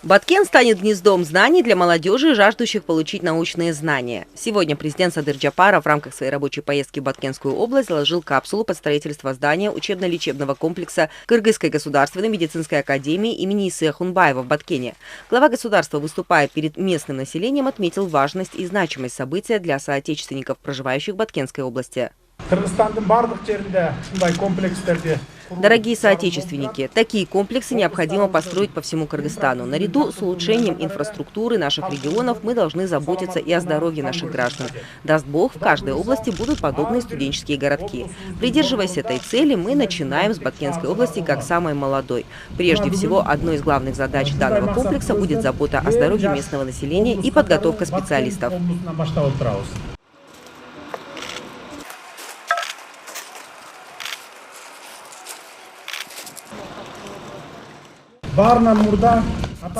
Баткен станет гнездом знаний для молодежи, жаждущих получить научные знания. Сегодня президент Садыр Джапаров в рамках своей рабочей поездки в Баткенскую область заложил капсулу под строительство здания учебно-лечебного комплекса Кыргызской государственной медицинской академии имени Исыя Хунбаева в Баткене. Глава государства, выступая перед местным населением, отметил важность и значимость события для соотечественников, проживающих в Баткенской области. Дорогие соотечественники, такие комплексы необходимо построить по всему Кыргызстану. Наряду с улучшением инфраструктуры наших регионов мы должны заботиться и о здоровье наших граждан. Даст Бог, в каждой области будут подобные студенческие городки. Придерживаясь этой цели, мы начинаем с Баткенской области как самой молодой. Прежде всего, одной из главных задач данного комплекса будет забота о здоровье местного населения и подготовка специалистов.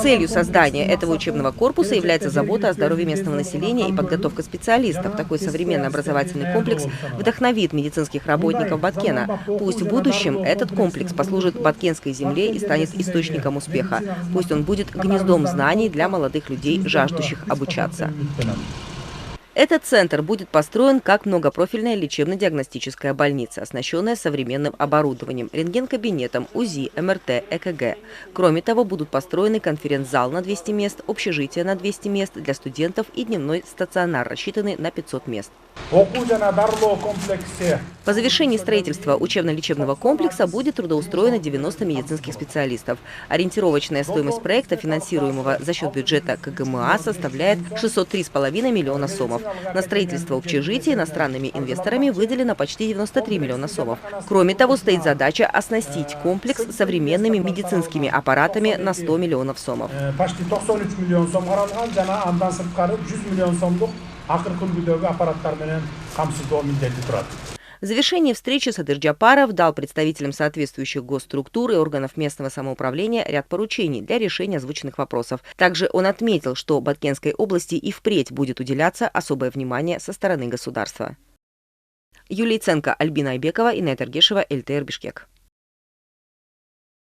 Целью создания этого учебного корпуса является забота о здоровье местного населения и подготовка специалистов. Такой современный образовательный комплекс вдохновит медицинских работников Баткена. Пусть в будущем этот комплекс послужит баткенской земле и станет источником успеха. Пусть он будет гнездом знаний для молодых людей, жаждущих обучаться. Этот центр будет построен как многопрофильная лечебно-диагностическая больница, оснащенная современным оборудованием, рентген-кабинетом, УЗИ, МРТ, ЭКГ. Кроме того, будут построены конференц-зал на 200 мест, общежитие на 200 мест для студентов и дневной стационар, рассчитанный на 500 мест. По завершении строительства учебно-лечебного комплекса будет трудоустроено 90 медицинских специалистов. Ориентировочная стоимость проекта, финансируемого за счет бюджета КГМА, составляет 603,5 миллиона сомов. На строительство общежития иностранными инвесторами выделено почти 93 миллиона сомов. Кроме того, стоит задача оснастить комплекс современными медицинскими аппаратами на 100 миллионов сомов. В завершении встречи Садыр Джапаров дал представителям соответствующих госструктур и органов местного самоуправления ряд поручений для решения озвученных вопросов. Также он отметил, что Баткенской области и впредь будет уделяться особое внимание со стороны государства. Юлия Ценко, Альбина Айбекова, Инна Тергешева, ЛТР Бишкек.